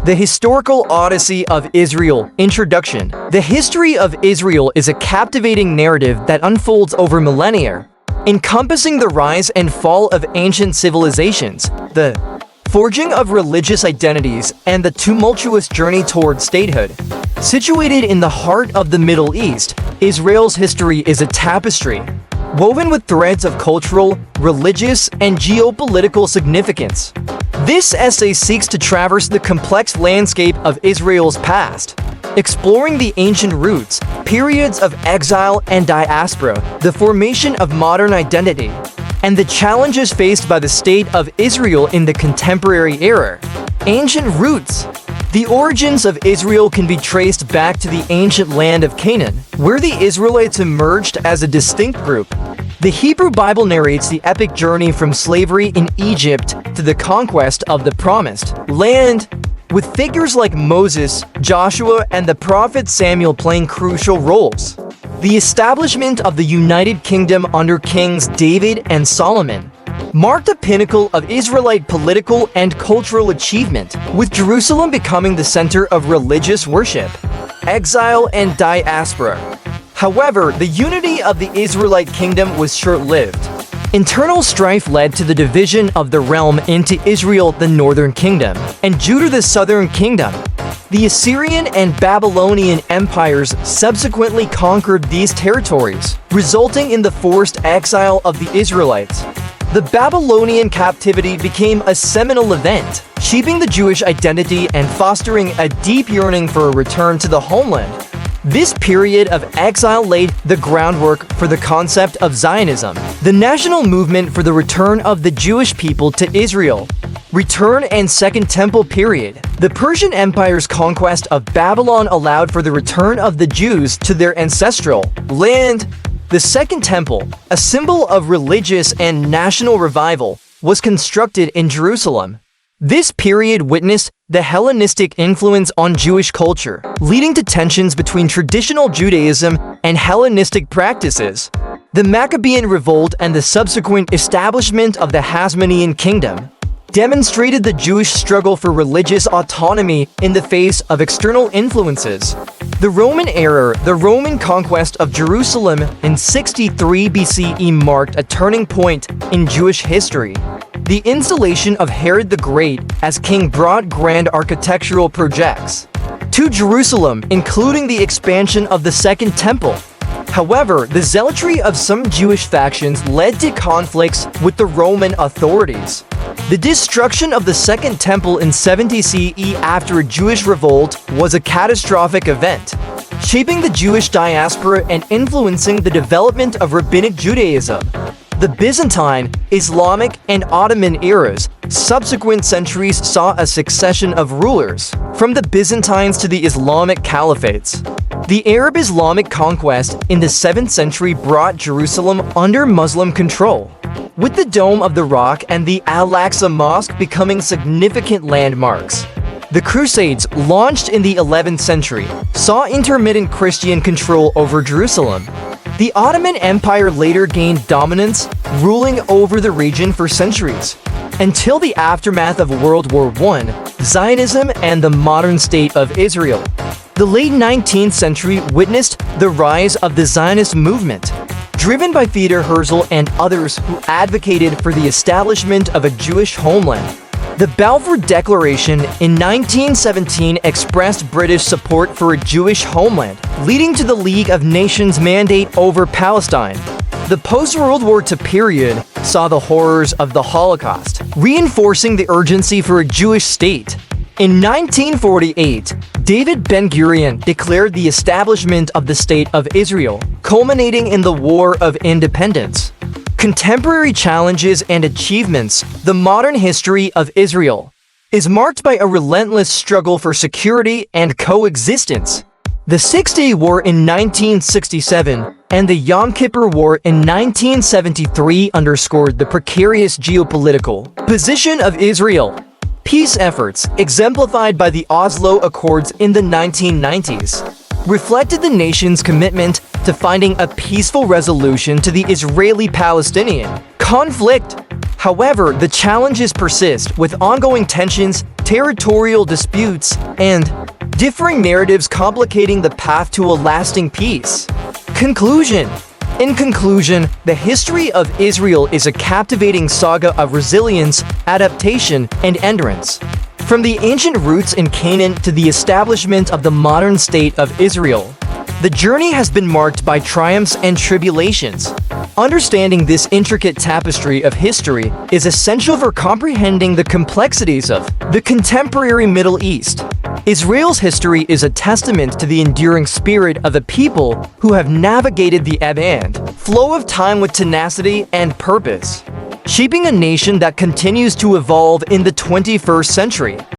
The Historical Odyssey of Israel. Introduction. The history of Israel is a captivating narrative that unfolds over millennia, encompassing the rise and fall of ancient civilizations, the forging of religious identities, and the tumultuous journey toward statehood. Situated in the heart of the Middle East, Israel's history is a tapestry, woven with threads of cultural, religious, and geopolitical significance. This essay seeks to traverse the complex landscape of Israel's past, exploring the ancient roots, periods of exile and diaspora, the formation of modern identity, and the challenges faced by the state of Israel in the contemporary era. Ancient roots. The origins of Israel can be traced back to the ancient land of Canaan, where the Israelites emerged as a distinct group. The Hebrew Bible narrates the epic journey from slavery in Egypt to the conquest of the Promised Land, with figures like Moses, Joshua, and the prophet Samuel playing crucial roles. The establishment of the United Kingdom under Kings David and Solomon marked a pinnacle of Israelite political and cultural achievement, with Jerusalem becoming the center of religious worship, exile, and diaspora. However, the unity of the Israelite kingdom was short-lived. Internal strife led to the division of the realm into Israel, the northern kingdom, and Judah, the southern kingdom. The Assyrian and Babylonian empires subsequently conquered these territories, resulting in the forced exile of the Israelites. The Babylonian captivity became a seminal event, shaping the Jewish identity and fostering a deep yearning for a return to the homeland. This period of exile laid the groundwork for the concept of Zionism, the national movement for the return of the Jewish people to Israel. Return and Second Temple period. The Persian Empire's conquest of Babylon allowed for the return of the Jews to their ancestral land. The Second Temple, a symbol of religious and national revival, was constructed in Jerusalem. This period witnessed the Hellenistic influence on Jewish culture, leading to tensions between traditional Judaism and Hellenistic practices. The Maccabean Revolt and the subsequent establishment of the Hasmonean Kingdom demonstrated the Jewish struggle for religious autonomy in the face of external influences. The Roman era, the Roman conquest of Jerusalem in 63 BCE marked a turning point in Jewish history. The installation of Herod the Great as king brought grand architectural projects to Jerusalem, including the expansion of the Second Temple. However, the zealotry of some Jewish factions led to conflicts with the Roman authorities. The destruction of the Second Temple in 70 CE after a Jewish revolt was a catastrophic event, shaping the Jewish diaspora and influencing the development of Rabbinic Judaism. The Byzantine, Islamic, and Ottoman eras, subsequent centuries saw a succession of rulers, from the Byzantines to the Islamic caliphates. The Arab-Islamic conquest in the 7th century brought Jerusalem under Muslim control, with the Dome of the Rock and the Al-Aqsa Mosque becoming significant landmarks. The Crusades, launched in the 11th century, saw intermittent Christian control over Jerusalem. The Ottoman Empire later gained dominance, ruling over the region for centuries, until the aftermath of World War I, Zionism, and the modern state of Israel. The late 19th century witnessed the rise of the Zionist movement, driven by Theodor Herzl and others who advocated for the establishment of a Jewish homeland. The Balfour Declaration in 1917 expressed British support for a Jewish homeland, leading to the League of Nations mandate over Palestine. The post-World War II period saw the horrors of the Holocaust, reinforcing the urgency for a Jewish state. In 1948, David Ben-Gurion declared the establishment of the State of Israel, culminating in the War of Independence. Contemporary challenges and achievements. The modern history of Israel is marked by a relentless struggle for security and coexistence. The Six-Day War in 1967 and the Yom Kippur War in 1973 underscored the precarious geopolitical position of Israel. Peace efforts, exemplified by the Oslo Accords in the 1990s, reflected the nation's commitment to finding a peaceful resolution to the Israeli-Palestinian conflict. However, the challenges persist, with ongoing tensions territorial disputes, and differing narratives complicating the path to a lasting peace. Conclusion. In conclusion, the history of Israel is a captivating saga of resilience, adaptation, and endurance. From the ancient roots in Canaan to the establishment of the modern state of Israel, the journey has been marked by triumphs and tribulations. Understanding this intricate tapestry of history is essential for comprehending the complexities of the contemporary Middle East. Israel's history is a testament to the enduring spirit of the people who have navigated the ebb and flow of time with tenacity and purpose, shaping a nation that continues to evolve in the 21st century.